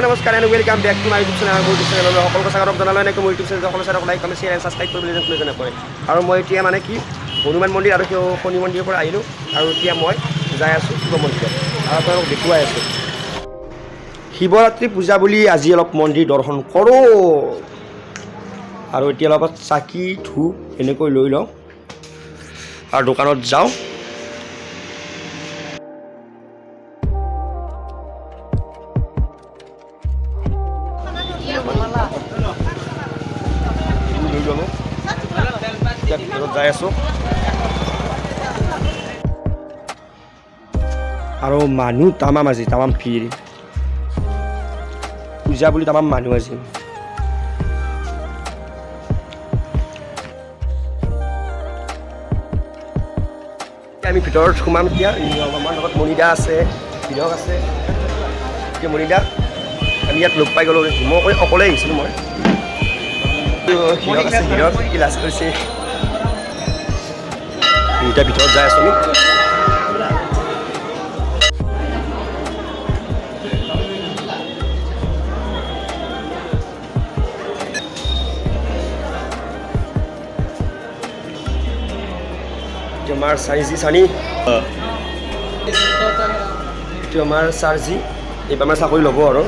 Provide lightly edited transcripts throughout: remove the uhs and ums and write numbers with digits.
নমস্কাৰ and welcome back to my YouTube channel মোৰ YouTube চেনেললৈ সকলোকে স্বাগতম জনালোঁ এনেকৈ মোৰ ইউটিউব চেনেল সকলো চাই like comment share and subscribe কৰিবলৈ যেন নকৰে আৰু মই এতিয়া মানে কি হনুমান মন্দিৰ আৰু শনি মন্দিৰৰ পৰা আহিলোঁ আৰু এতিয়া মই যাই আছোঁ শিৱ মন্দিৰত আৰু আপোনালোকক দেখুৱাই আছোঁ শিৱৰাত্ৰি পূজা বুলি আজি অলপ মন্দিৰ দৰ্শন কৰোঁ আৰু এতিয়া অলপ চাকি ধূপ এনেকৈ লৈ লওঁ আৰু দোকানত যাওঁ যাই আছোঁ আৰু মানুহ তামাম আজি তামাম ভিৰ পূজা বুলি তামাম মানুহ আছে আমি ভিতৰত সোমাম এতিয়া আমাৰ লগত মণিদা আছে বিধক আছে এতিয়া মণিদা আমি ইয়াত লগ পাই গ'লোঁ মই অকলে আহিছিলোঁ মই হিৰক আছে হিৰক ক্লাছ কৰিছে এতিয়া ভিতৰত যাই আছোঁ আমি আমাৰ চাৰিজি চানি এইটো আমাৰ চাৰজি এইবাৰ আমাৰ চাকৰি ল'ব আৰু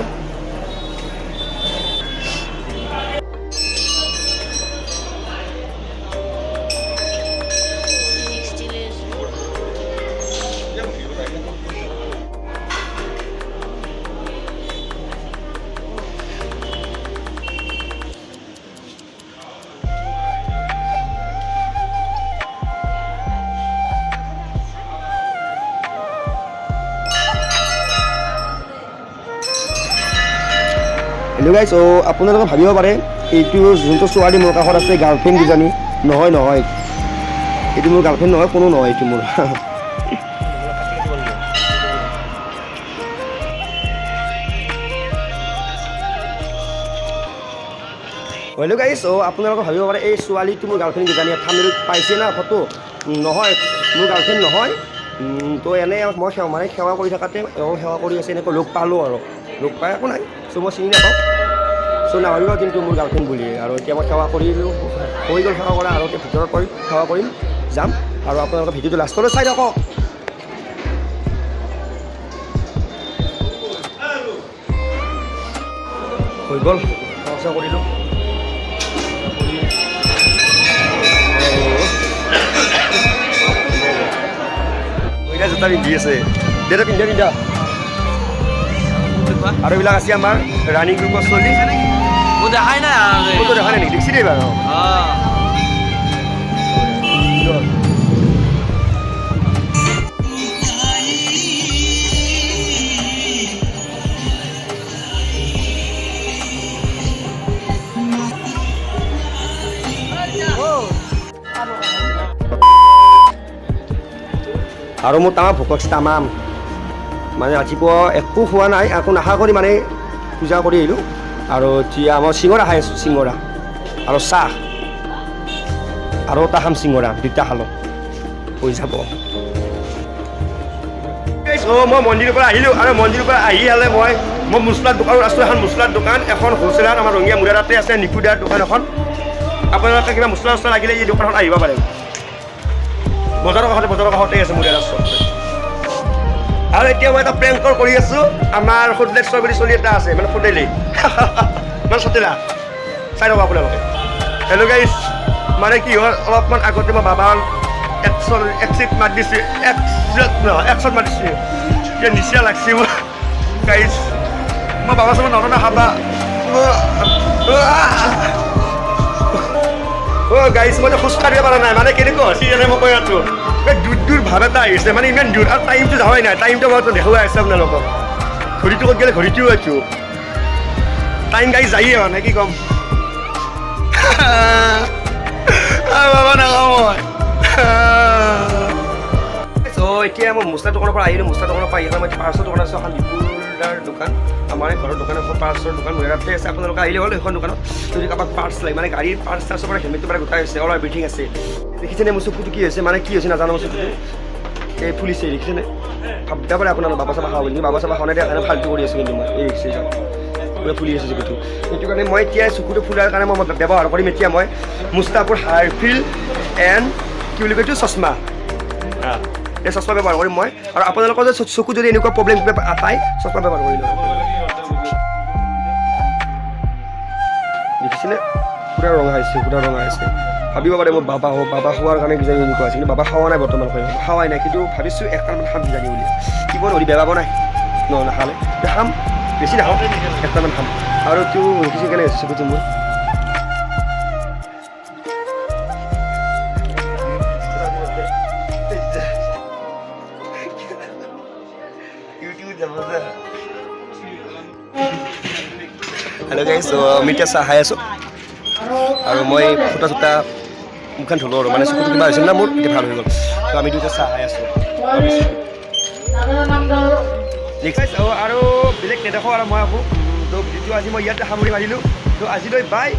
হেল্ল' গাইজ আপোনালোকে ভাবিব পাৰে এইটো যোনটো ছোৱালী মোৰ কাষত আছে গাৰ্লফ্ৰেণ্ড কিজানি নহয় নহয় এইটো মোৰ গাৰ্লফ্ৰেণ্ড নহয় কোনো নহয় এইটো মোৰ হেল্ল' গাইজ আপোনালোকে ভাবিব পাৰে এই ছোৱালীটো মোৰ গাৰ্লফ্ৰেণ্ড কিজানি থামনেলত পাইছে না ফটো নহয় মোৰ গাৰ্লফ্ৰেণ্ড নহয় তো এনেই মই মানে সেৱা কৰি থকাতে সেৱা কৰি আছে এনেকৈ লগ পালোঁ আৰু লগ পাই একো নাই চ' মই চিনি নাপাওঁ চ' নাভাবিব কিন্তু মোৰ গাৰ্লফ্ৰেণ্ড বুলি আৰু এতিয়া মই সেৱা কৰিলোঁ হৈ গ'ল সেৱা কৰা আৰু এতিয়া ভিতৰত কৰি সেৱা কৰিম যাম আৰু আপোনালোকে ভিডিঅ'টো লাষ্টলৈ চাই থাকক হৈ গ'ল সেৱা কৰিলোঁ জোতা পিন্ধি আছে দেউতা পিন্ধা আৰু এইবিলাক আছে আমাৰ ৰানিং গ্ৰুপৰ চলি দেখাই নাই দেখা নাই নেকি দেখছি দেই বাৰু আৰু মোৰ তামাম ভোক লাগছে তামাম মানে ৰাতিপুৱা একো খোৱা নাই একো নাখা কৰি মানে পূজা কৰি আহিলোঁ আৰু এতিয়া মই চিঙৰা খাই আছোঁ চিঙৰা আৰু চাহ আৰু এটা খাম চিঙৰা দুটা খালোঁ হৈ যাব মই মন্দিৰৰ পৰা আহিলোঁ আৰু মন্দিৰৰ পৰা আহি হ'লে মই মছলাৰ দোকানত আছোঁ এখন মছলাৰ দোকান এখন হ'লচেলাৰ আমাৰ ৰঙীয়া মুৰাদাতে আছে নিকুদাৰ দোকান এখন আপোনালোকে কিবা মছলা চছলা লাগিলে এই দোকানত আহিব পাৰে বজাৰৰ কাষতে আছে মুৰাদাৰ চব আৰু এতিয়া মই এটা প্ৰেংক কল কৰি আছোঁ আমাৰ ফুডলেক্সৰ বুলি চলি এটা আছে মানে ফুডেলি মানে চতেলা চাই ৰ'ব আপোনালোকে হেল্ল' গাইজ মানে কি হ'ল অলপমান আগতে মই বাবাৰ একচিট মাত দিছোঁ একশত মাত দিছোঁ এতিয়া নিচিনা লাগছে মোৰ গাইজ মই বাবা চাব নৰনা খাবা গাইজ মই খোজকাঢ়িব পৰা নাই মানে কেনেকুৱা হৈছে এনে মই কৈ আছোঁ দূৰ ভাৱ এটা আহিছে মানে ইমান দূৰ আৰু টাইমটো যাৱাই নাই টাইমটো মই দেখুৱাই আছোঁ আপোনালোকক ঘড়ীটো ক'ত গ'লে ঘড়ীটোও আছোঁ টাইম গাইজ যায়েই হোৱা নাই কি ক'ম বাবা নাখাওঁ মই এতিয়া মই মছলা দোকানৰ পৰা আহিলোঁ মছলা দোকানৰ পৰা আহি মই পাৰ্চৰ দোকান আছোঁ এখন বিপুলদাৰ দোকান আমাৰ ঘৰৰ দোকান এখন পাৰ্চৰ দোকান মুৰাদাতে আছে আপোনালোকে আহিলে হ'ল সেইখন দোকানত যদি কাৰোবাক পাৰ্চ লাগে মানে গাড়ীৰ পাৰ্চ চাৰ্চৰ পৰা হেলমেটটো পৰা গোটাই হৈছে অল এভৰিথিং আছে দেখিছেনে মোৰ চকুটো কি হৈছে মানে কি হৈছে নাজানো মোৰ চকুটো এই ফুলিছে দেখিছেনে ভাববা পাৰে আপোনাৰ বাবা চাবা খাওঁ বুলি বাবা চাবা খাওঁ নাই ফাল্টু কৰি আছোঁ কিন্তু মই এই দেখিছে পুৰা ফুলি আছে চকুটো সেইটো কাৰণে মই এতিয়া চকুটো ফুলাৰ কাৰণে মই ব্যৱহাৰ কৰিম এতিয়া মই মুস্তাফৰ হাৰফিল এণ্ড কি বুলি কয় এইটো চশমা এই চশমা ব্যৱহাৰ কৰিম মই আৰু আপোনালোকৰ যদি চকু যদি এনেকুৱা প্ৰব্লেম পায় চশমা ব্যৱহাৰ কৰি লওক দেখিছেনে পুৰা ৰঙা হৈছে ভাবিব পাৰে মোৰ বাবা খোৱাৰ কাৰণে কিজানি এনেকুৱা আছে কিন্তু বাবা খোৱা নাই বৰ্তমান খোৱাই নাই কিন্তু ভাবিছোঁ একটামান খাম কিজানি বুলি কিব নদী বেয়া পাব নাই নাখালে খাম বেছি নাখাওঁ একটামান খাম আৰু তোৰ দেখিছোঁ কেনে হৈছে চকুটো মোৰ হেল্ল' গাইজ আমি এতিয়া চাহ খাই আছোঁ আৰু মই ফুটা চুটা মুখখন ধুলোঁ আৰু মানে চকুটো কিবা হৈছিল না মোৰ এতিয়া ভাল হৈ গ'ল তো আমি দুটা চাহ খাই আছোঁ আৰু বেলেগ নেদেখোঁ আৰু মই আকৌ তো ভিডিঅ'টো আজি মই ইয়াতে সামৰি মাৰিলোঁ তো আজিলৈ বাই